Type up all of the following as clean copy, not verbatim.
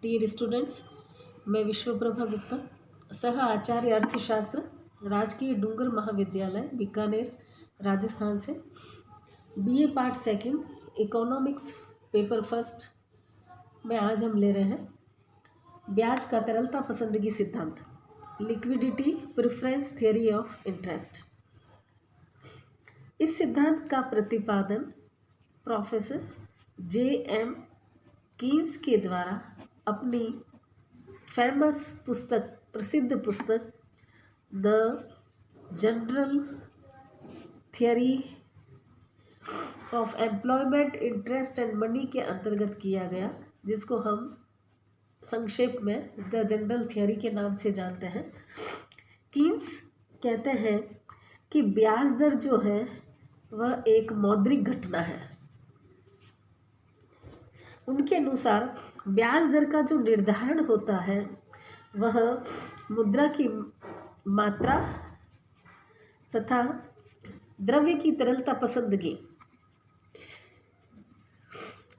Dear students, मैं विश्वप्रभा गुप्ता, सह आचार्य अर्थशास्त्र, राजकीय डूंगर महाविद्यालय बीकानेर, राजस्थान से BA part second economics paper first में आज हम ले रहे हैं ब्याज का तरलता पसंदगी सिद्धांत, liquidity preference theory of interest. इस सिद्धांत का प्रतिपादन प्रोफेसर J.M. कीन्स के द्वारा अपनी फेमस पुस्तक, प्रसिद्ध पुस्तक the general theory of employment interest and money के अंतर्गत किया गया, जिसको हम संक्षेप में द जनरल थियरी के नाम से जानते हैं। कीन्स कहते हैं कि ब्याज दर जो है वह एक मौद्रिक घटना है। उनके अनुसार ब्याज दर का जो निर्धारण होता है वह मुद्रा की मात्रा तथा द्रव्य की तरलता पसंदगी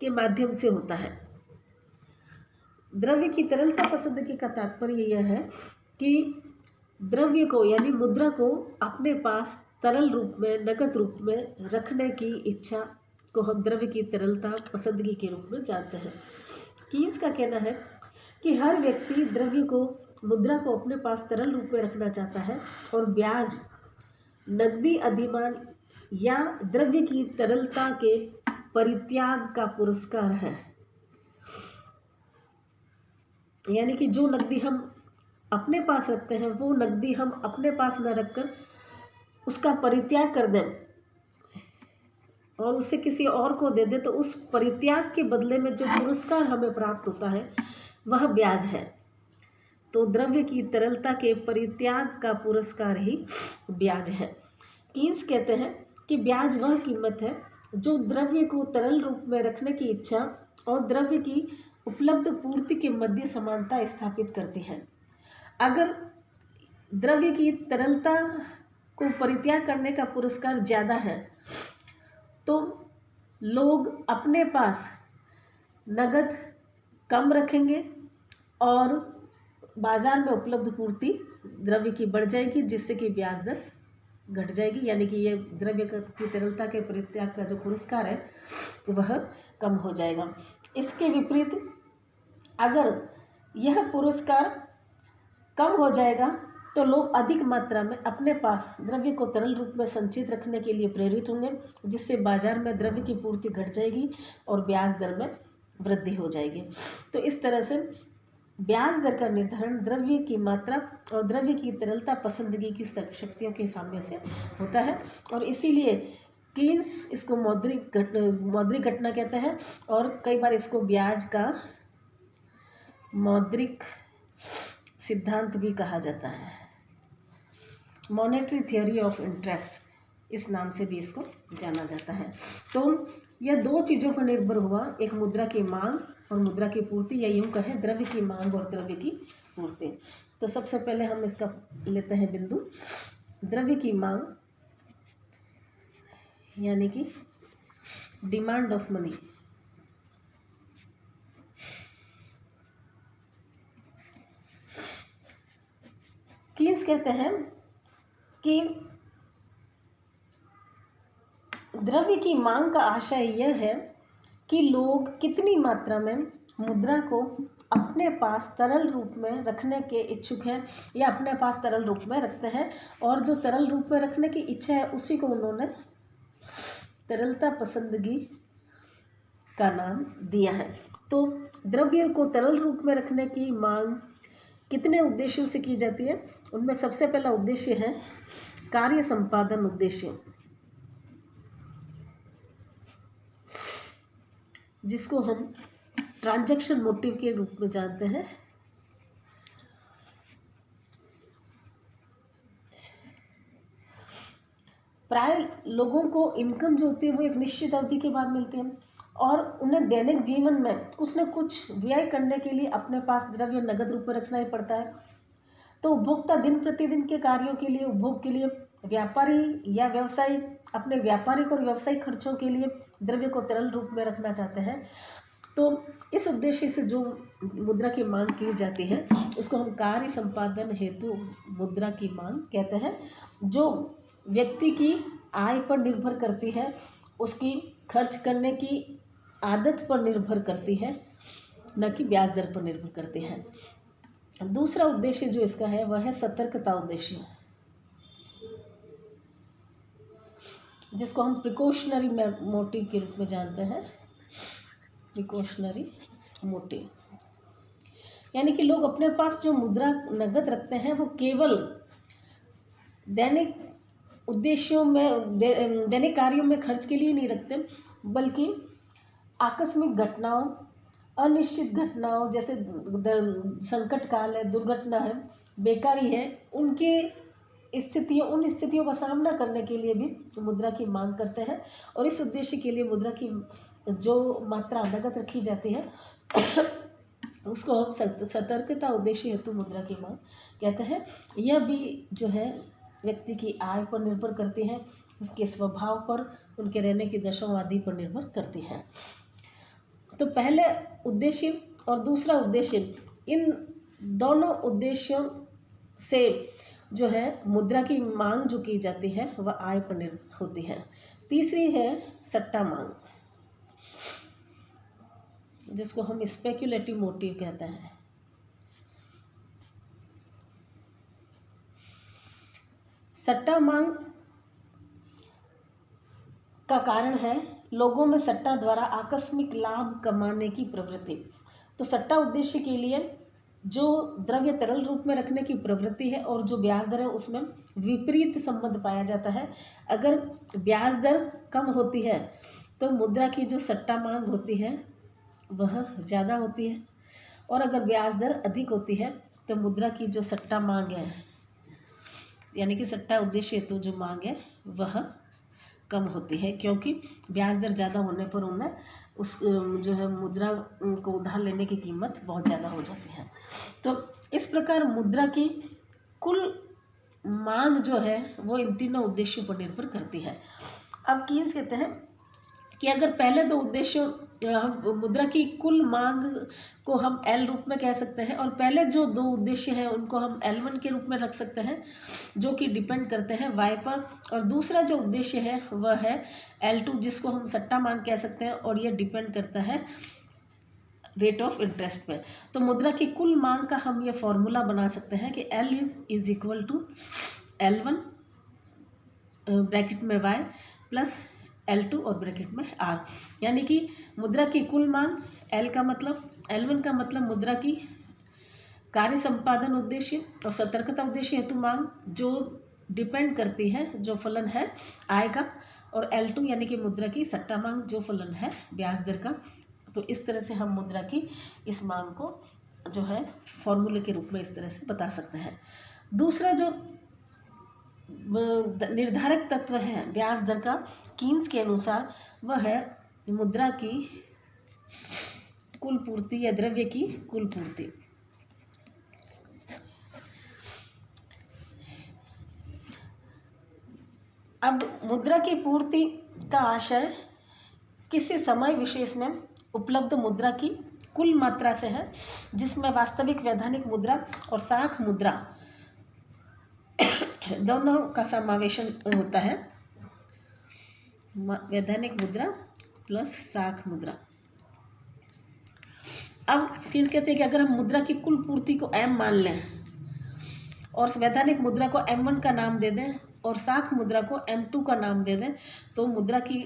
के माध्यम से होता है। द्रव्य की तरलता पसंदगी का तात्पर्य यह है कि द्रव्य को यानी मुद्रा को अपने पास तरल रूप में, नकद रूप में रखने की इच्छा को हम द्रव्य की तरलता पसंदगी के रूप में जानते हैं। कीन्स का कहना है कि हर व्यक्ति द्रव्य को, मुद्रा को अपने पास तरल रूप में रखना चाहता है और ब्याज नकदी अधिमान या द्रव्य की तरलता के परित्याग का पुरस्कार है। यानी कि जो नकदी हम अपने पास रखते हैं वो नकदी हम अपने पास न रखकर उसका परित्याग कर दें और उसे किसी और को दे दे, तो उस परित्याग के बदले में जो पुरस्कार हमें प्राप्त होता है वह ब्याज है। तो द्रव्य की तरलता के परित्याग का पुरस्कार ही ब्याज है। कीन्स कहते हैं कि ब्याज वह कीमत है जो द्रव्य को तरल रूप में रखने की इच्छा और द्रव्य की उपलब्ध पूर्ति के मध्य समानता स्थापित करती है। अगर द्रव्य की तरलता को परित्याग करने का पुरस्कार ज़्यादा है तो लोग अपने पास नगद कम रखेंगे और बाज़ार में उपलब्ध पूर्ति द्रव्य की बढ़ जाएगी, जिससे कि ब्याज दर घट जाएगी। यानी कि ये द्रव्य की तरलता के परित्याग का जो पुरस्कार है वह कम हो जाएगा। इसके विपरीत अगर यह पुरस्कार कम हो जाएगा तो लोग अधिक मात्रा में अपने पास द्रव्य को तरल रूप में संचित रखने के लिए प्रेरित होंगे, जिससे बाजार में द्रव्य की पूर्ति घट जाएगी और ब्याज दर में वृद्धि हो जाएगी। तो इस तरह से ब्याज दर का निर्धारण द्रव्य की मात्रा और द्रव्य की तरलता पसंदगी की शक्तियों के सामने से होता है और इसीलिए कीन्स इसको मौद्रिक घटना कहते हैं और कई बार इसको ब्याज का मौद्रिक सिद्धांत भी कहा जाता है। मॉनेटरी थियोरी ऑफ इंटरेस्ट इस नाम से भी इसको जाना जाता है। तो यह दो चीज़ों पर निर्भर हुआ, एक मुद्रा की मांग और मुद्रा की पूर्ति, या यूँ कहें द्रव्य की मांग और द्रव्य की पूर्ति। तो सबसे पहले हम इसका लेते हैं बिंदु द्रव्य की मांग, यानी कि डिमांड ऑफ मनी। कीन्स कहते हैं कि द्रव्य की मांग का आशय यह है कि लोग कितनी मात्रा में मुद्रा को अपने पास तरल रूप में रखने के इच्छुक हैं या अपने पास तरल रूप में रखते हैं, और जो तरल रूप में रखने की इच्छा है उसी को उन्होंने तरलता पसंदगी का नाम दिया है। तो द्रव्य को तरल रूप में रखने की मांग कितने उद्देश्यों से की जाती है? उनमें सबसे पहला उद्देश्य है कार्य संपादन उद्देश्य, जिसको हम ट्रांजैक्शन मोटिव के रूप में जानते हैं। प्राय लोगों को इनकम जो होती है वो एक निश्चित अवधि के बाद मिलती है और उन्हें दैनिक जीवन में कुछ न कुछ व्यय करने के लिए अपने पास द्रव्य नगद रूप में रखना ही पड़ता है। तो उपभोक्ता दिन प्रतिदिन के कार्यों के लिए, उपभोग के लिए, व्यापारी या व्यवसायी अपने व्यापारिक और व्यावसायिक खर्चों के लिए द्रव्य को तरल रूप में रखना चाहते हैं। तो इस उद्देश्य से जो मुद्रा की मांग की जाती है उसको हम कार्य संपादन हेतु मुद्रा की मांग कहते हैं, जो व्यक्ति की आय पर निर्भर करती है, उसकी खर्च करने की आदत पर निर्भर करती है, न कि ब्याज दर पर निर्भर करती है। दूसरा उद्देश्य जो इसका है वह है सतर्कता उद्देश्य, जिसको हम प्रिकॉशनरी मोटिव के रूप में जानते हैं। प्रिकॉशनरी मोटिव यानी कि लोग अपने पास जो मुद्रा नगद रखते हैं वो केवल दैनिक उद्देश्यों में दैनिक कार्यों में खर्च के लिए नहीं रखते, बल्कि आकस्मिक घटनाओं, अनिश्चित घटनाओं, जैसे संकट काल है, दुर्घटना है, बेकारी है, उन स्थितियों का सामना करने के लिए भी मुद्रा की मांग करते हैं। और इस उद्देश्य के लिए मुद्रा की जो मात्रा नगद रखी जाती है उसको हम सतर्कता उद्देश्य हेतु मुद्रा की मांग कहते हैं। यह भी जो है व्यक्ति की आय पर निर्भर करती है, उसके स्वभाव पर, उनके रहने की दशाओं आदि पर निर्भर करती है। तो पहले उद्देश्य और दूसरा उद्देश्य, इन दोनों उद्देश्यों से जो है मुद्रा की मांग जो की जाती है वह आय पर निर्भर होती है। तीसरी है सट्टा मांग, जिसको हम स्पेक्युलेटिव मोटिव कहते हैं। सट्टा मांग का कारण है लोगों में सट्टा द्वारा आकस्मिक लाभ कमाने की प्रवृत्ति। तो सट्टा उद्देश्य के लिए जो द्रव्य तरल रूप में रखने की प्रवृत्ति है और जो ब्याज दर है उसमें विपरीत संबंध पाया जाता है। अगर ब्याज दर कम होती है तो मुद्रा की जो सट्टा मांग होती है वह ज़्यादा होती है, और अगर ब्याज दर अधिक होती है तो मुद्रा की जो सट्टा मांग है, यानी कि सट्टा उद्देश्य हेतु जो मांग है वह कम होती है, क्योंकि ब्याज दर ज़्यादा होने पर उन्हें उस जो है मुद्रा को उधार लेने की कीमत बहुत ज़्यादा हो जाती है। तो इस प्रकार मुद्रा की कुल मांग जो है वो इन तीनों उद्देश्यों पर निर्भर करती है। अब कीन्स कहते हैं कि अगर पहले दो उद्देश्यों मुद्रा की कुल मांग को हम एल रूप में कह सकते हैं, और पहले जो दो उद्देश्य हैं उनको हम L1 के रूप में रख सकते हैं, जो कि डिपेंड करते हैं Y पर, और दूसरा जो उद्देश्य है वह है L2, जिसको हम सट्टा मांग कह सकते हैं, और यह डिपेंड करता है रेट ऑफ इंटरेस्ट पे। तो मुद्रा की कुल मांग का हम ये फॉर्मूला बना सकते हैं कि L is equal to L1 bracket में Y प्लस L2 और ब्रैकेट में R, यानी कि मुद्रा की कुल मांग L का मतलब L1 का मतलब मुद्रा की कार्य संपादन उद्देश्य और सतर्कता उद्देश्य हेतु मांग जो डिपेंड करती है, जो फलन है आय का, और L2 यानी कि मुद्रा की सट्टा मांग जो फलन है ब्याज दर का। तो इस तरह से हम मुद्रा की इस मांग को जो है फॉर्मूले के रूप में इस तरह से बता सकते हैं। दूसरा जो निर्धारक तत्व है ब्याज दर का कीन्स के अनुसार वह है मुद्रा की कुल पूर्ति या द्रव्य की कुल पूर्ति। अब मुद्रा की पूर्ति का आशय किसी समय विशेष में उपलब्ध मुद्रा की कुल मात्रा से है, जिसमें वास्तविक वैधानिक मुद्रा और साख मुद्रा दोनों का समावेशन होता है। वैधानिक मुद्रा प्लस साख मुद्रा। अब फिर कहते हैं कि अगर हम मुद्रा की कुल पूर्ति को M मान लें और वैधानिक मुद्रा को M1 का नाम दे दें और साख मुद्रा को M2 का नाम दे दें, तो मुद्रा की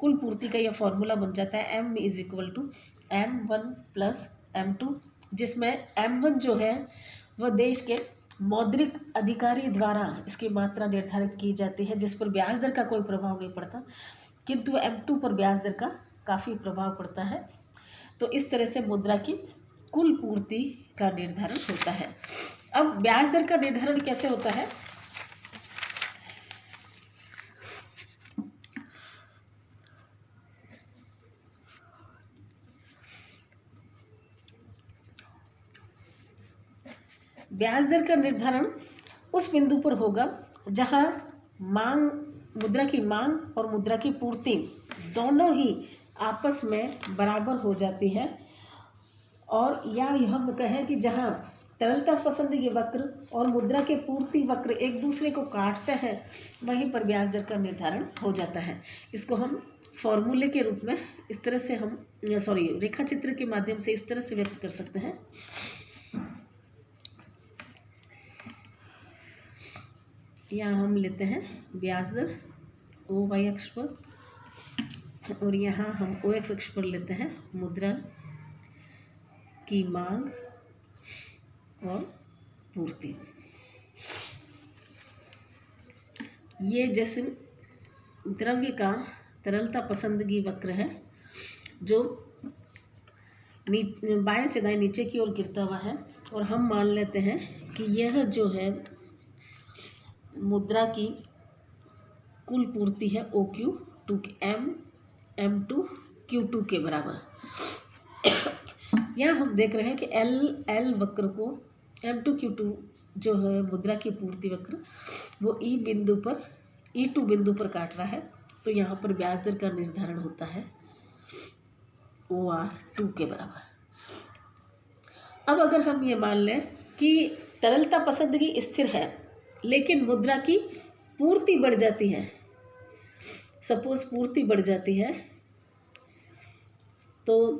कुल पूर्ति का यह फॉर्मूला बन जाता है M is equal to M1 plus M2, जिसमें M1 जो है वह देश के मौद्रिक अधिकारी द्वारा इसकी मात्रा निर्धारित की जाती है, जिस पर ब्याज दर का कोई प्रभाव नहीं पड़ता, किंतु M2 पर ब्याज दर का काफ़ी प्रभाव पड़ता है। तो इस तरह से मुद्रा की कुल पूर्ति का निर्धारण होता है। अब ब्याज दर का निर्धारण कैसे होता है? ब्याज दर का निर्धारण उस बिंदु पर होगा जहां मुद्रा की मांग और मुद्रा की पूर्ति दोनों ही आपस में बराबर हो जाती है। और या हम कहें कि जहाँ तरलता पसंदगी वक्र और मुद्रा के पूर्ति वक्र एक दूसरे को काटते हैं, वहीं पर ब्याज दर का निर्धारण हो जाता है। इसको हम फॉर्मूले के रूप में इस तरह से रेखा चित्र के माध्यम से इस तरह से व्यक्त कर सकते हैं। यहाँ हम लेते हैं ब्याज दर ओ वाई अक्ष पर, और यहाँ हम ओ एक्स अक्ष पर लेते हैं मुद्रा की मांग और पूर्ति। ये जैसे द्रव्य का तरलता पसंदगी वक्र है जो बाएं से दाएं नीचे की ओर गिरता हुआ है, और हम मान लेते हैं कि यह जो है मुद्रा की कुल पूर्ति है O Q two M two Q two के बराबर। यहाँ हम देख रहे हैं कि एल वक्र को M2Q2 जो है मुद्रा की पूर्ति वक्र, वो E2 बिंदु पर काट रहा है। तो यहाँ पर ब्याज दर का निर्धारण होता है OR2 के बराबर। अब अगर हम ये मान लें कि तरलता पसंदगी स्थिर है लेकिन मुद्रा की पूर्ति बढ़ जाती है, सपोज पूर्ति बढ़ जाती है, तो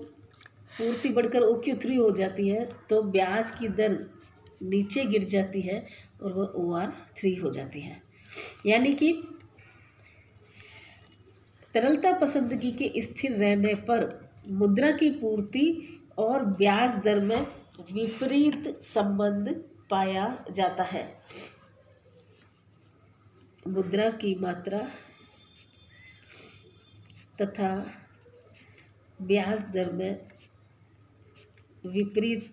पूर्ति बढ़कर OQ3 हो जाती है, तो ब्याज की दर नीचे गिर जाती है और वह OR3 हो जाती है। यानी कि तरलता पसंदगी के स्थिर रहने पर मुद्रा की पूर्ति और ब्याज दर में विपरीत संबंध पाया जाता है। मुद्रा की मात्रा तथा ब्याज दर में विपरीत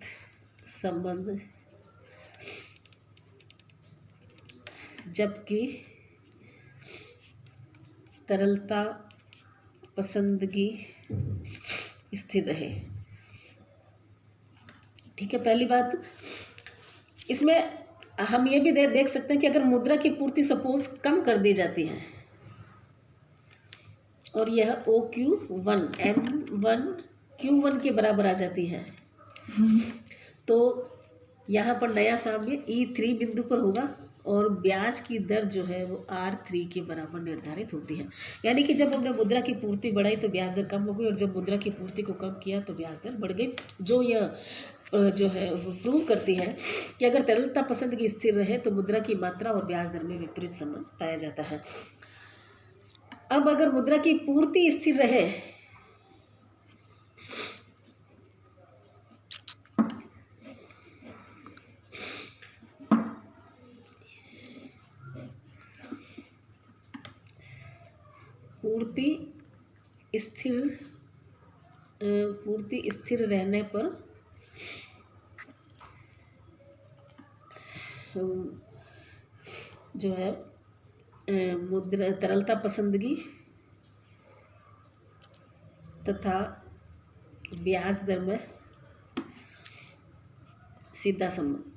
संबंध, जबकि तरलता पसंदगी स्थिर रहे। ठीक है, पहली बात इसमें हम ये भी देख सकते हैं कि अगर मुद्रा की पूर्ति सपोज कम कर दी जाती है और यह OQ1 M1 Q1 के बराबर आ जाती है, तो यहाँ पर नया साम्य E3 बिंदु पर होगा और ब्याज की दर जो है वो R3 के बराबर निर्धारित होती है। यानी कि जब हमने मुद्रा की पूर्ति बढ़ाई तो ब्याज दर कम हो गई, और जब मुद्रा की पूर्ति को कम किया तो ब्याज दर बढ़ गई। जो यह जो है वो प्रूव करती है कि अगर तरलता पसंदगी स्थिर रहे तो मुद्रा की मात्रा और ब्याज दर में विपरीत संबंध पाया जाता है। अब अगर मुद्रा की पूर्ति स्थिर रहे पूर्ति स्थिर रहने पर जो है मुद्रा तरलता पसंदगी तथा ब्याज दर में सीधा संबंध।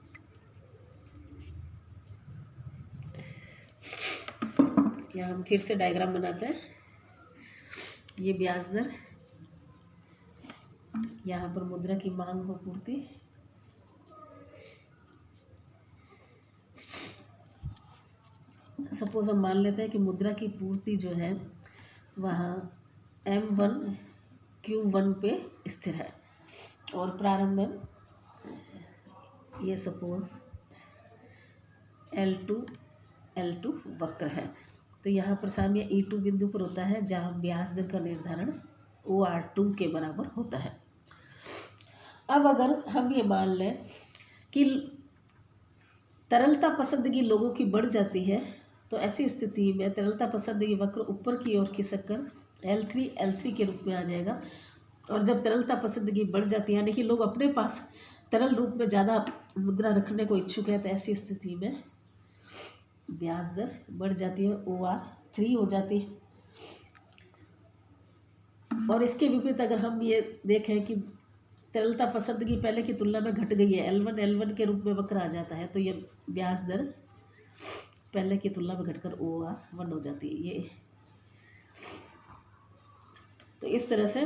यहाँ हम फिर से डायग्राम बनाते हैं। ये ब्याज दर, यहाँ पर मुद्रा की मांग व पूर्ति, सपोज हम मान लेते हैं कि मुद्रा की पूर्ति जो है वहाँ M1 Q1 पे स्थिर है और प्रारंभ में ये सपोज L2 वक्र है। तो यहाँ पर साम्य E2 बिंदु पर होता है जहाँ ब्याज दर का निर्धारण OR2 के बराबर होता है। अब अगर हम ये मान लें कि तरलता पसंदगी लोगों की बढ़ जाती है, तो ऐसी स्थिति में तरलता पसंदगी वक्र ऊपर की ओर खिसककर L3 के रूप में आ जाएगा। और जब तरलता पसंदगी बढ़ जाती है, यानी कि लोग अपने पास तरल रूप में ज़्यादा मुद्रा रखने को इच्छुक है, तो ऐसी स्थिति में ब्याज दर बढ़ जाती है, OR3 हो जाती है। और इसके विपरीत अगर हम ये देखें कि तरलता पसंदगी पहले की तुलना में घट गई है, L1 के रूप में वक्र आ जाता है, तो ये ब्याज दर पहले की तुलना में घटकर OR1 हो जाती है। ये तो इस तरह से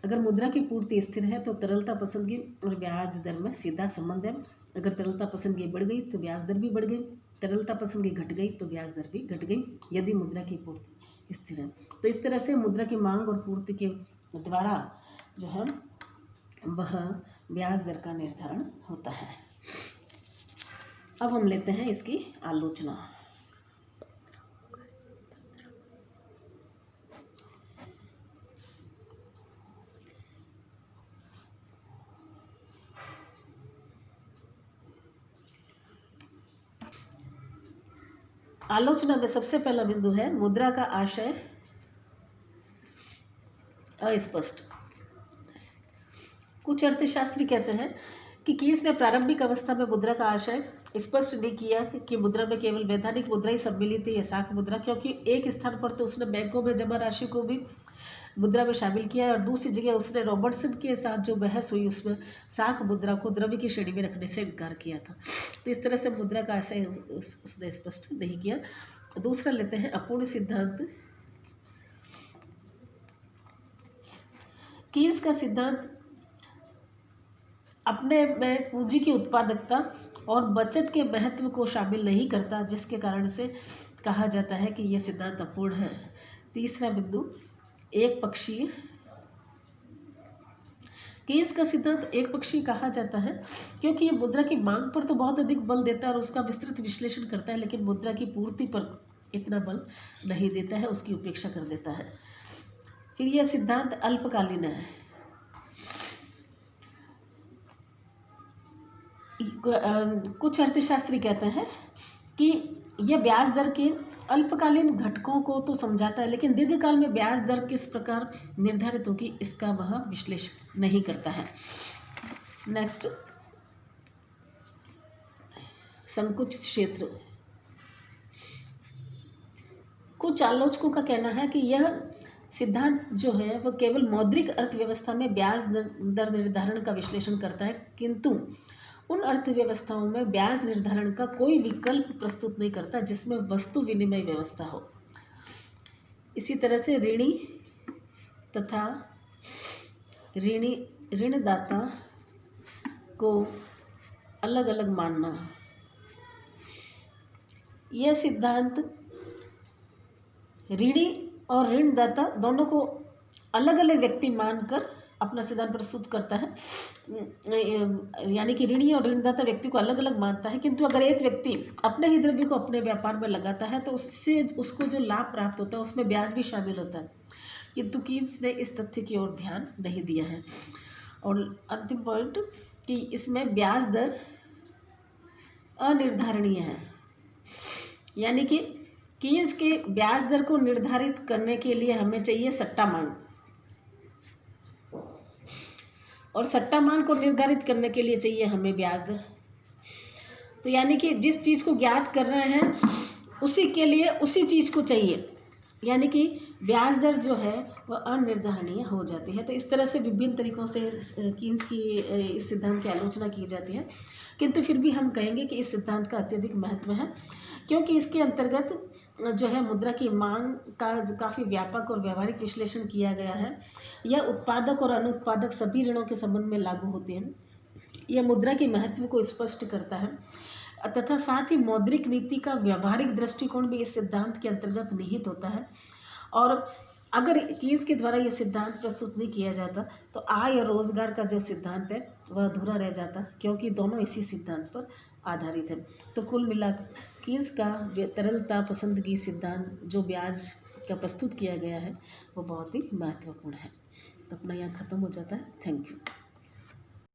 अगर मुद्रा की पूर्ति स्थिर है तो तरलता पसंदगी और ब्याज दर में सीधा संबंध है। अगर तरलता पसंदगी बढ़ गई तो ब्याज दर भी बढ़ गई, तरलता पसंदगी घट गई तो ब्याज दर भी घट गई, यदि मुद्रा की पूर्ति स्थिर है। तो इस तरह से मुद्रा की मांग और पूर्ति के द्वारा जो है वह ब्याज दर का निर्धारण होता है। अब हम लेते हैं इसकी आलोचना। आलोचना में सबसे पहला बिंदु है मुद्रा का आशय अस्पष्ट। कुछ अर्थशास्त्री कहते हैं कि कीन्स ने प्रारंभिक अवस्था में मुद्रा का आशय स्पष्ट नहीं किया कि मुद्रा में केवल वैधानिक मुद्रा ही सम्मिलित है या साख मुद्रा, क्योंकि एक स्थान पर तो उसने बैंकों में जमा राशि को भी मुद्रा में शामिल किया और दूसरी जगह उसने रॉबर्टसन के साथ जो बहस हुई उसमें साख मुद्रा को द्रव्य की श्रेणी में रखने से इनकार किया था। तो इस तरह से मुद्रा का आशय उसने स्पष्ट नहीं किया। दूसरा लेते हैं अपूर्ण सिद्धांत। कीन्स का सिद्धांत अपने में पूंजी की उत्पादकता और बचत के महत्व को शामिल नहीं करता, जिसके कारण से कहा जाता है कि यह सिद्धांत अपूर्ण है। तीसरा बिंदु एक पक्षीय। कीन्स का सिद्धांत एक पक्षीय कहा जाता है क्योंकि ये मुद्रा की मांग पर तो बहुत अधिक बल देता है और उसका विस्तृत विश्लेषण करता है, लेकिन मुद्रा की पूर्ति पर इतना बल नहीं देता है, उसकी उपेक्षा कर देता है। फिर यह सिद्धांत अल्पकालीन है। कुछ अर्थशास्त्री कहते हैं कि यह ब्याज दर के अल्पकालीन घटकों को तो समझाता है, लेकिन दीर्घकाल में ब्याज दर किस प्रकार निर्धारित होगी इसका वह विश्लेषण नहीं करता है। नेक्स्ट, संकुचित क्षेत्र। कुछ आलोचकों का कहना है कि यह सिद्धांत जो है वह केवल मौद्रिक अर्थव्यवस्था में ब्याज दर निर्धारण का विश्लेषण करता है, किंतु उन अर्थव्यवस्थाओं में ब्याज निर्धारण का कोई विकल्प प्रस्तुत नहीं करता जिसमें वस्तु विनिमय व्यवस्था हो। इसी तरह से ऋणी तथा ऋणदाता को अलग अलग मानना, यह सिद्धांत ऋणी और ऋणदाता दोनों को अलग अलग व्यक्ति मानकर अपना सिद्धांत प्रस्तुत करता है। यानी कि ऋणी और ऋणदाता व्यक्ति को अलग अलग मानता है, किंतु अगर एक व्यक्ति अपने ही द्रव्य को अपने व्यापार में लगाता है तो उससे उसको जो लाभ प्राप्त होता है उसमें ब्याज भी शामिल होता है, किंतु कीन्स ने इस तथ्य की ओर ध्यान नहीं दिया है। और अंतिम पॉइंट कि इसमें ब्याज दर अनिर्धारणीय है, यानी कि कीन्स के ब्याज दर को निर्धारित करने के लिए हमें चाहिए सट्टा मांग, और सट्टा मांग को निर्धारित करने के लिए चाहिए हमें ब्याज दर। तो यानी कि जिस चीज़ को ज्ञात कर रहे हैं उसी के लिए उसी चीज़ को चाहिए, यानी कि ब्याज दर जो है वह अनिर्धारणीय हो जाती है। तो इस तरह से विभिन्न तरीक़ों से कीन्स की इस सिद्धांत की आलोचना की जाती है, किंतु फिर भी हम कहेंगे कि इस सिद्धांत का अत्यधिक महत्व है, क्योंकि इसके अंतर्गत जो है मुद्रा की मांग का काफ़ी व्यापक और व्यवहारिक विश्लेषण किया गया है। यह उत्पादक और अनुत्पादक सभी ऋणों के संबंध में लागू होते हैं। यह मुद्रा के महत्व को स्पष्ट करता है तथा साथ ही मौद्रिक नीति का व्यवहारिक दृष्टिकोण भी इस सिद्धांत के अंतर्गत निहित होता है। और अगर कीन्स के द्वारा यह सिद्धांत प्रस्तुत नहीं किया जाता तो आय और रोजगार का जो सिद्धांत है वह अधूरा रह जाता, क्योंकि दोनों इसी सिद्धांत पर आधारित है। तो कुल मिलाकर कीन्स का तरलता पसंदगी सिद्धांत जो ब्याज का प्रस्तुत किया गया है वो बहुत ही महत्वपूर्ण है। तो अपना यहाँ ख़त्म हो जाता है। Thank you.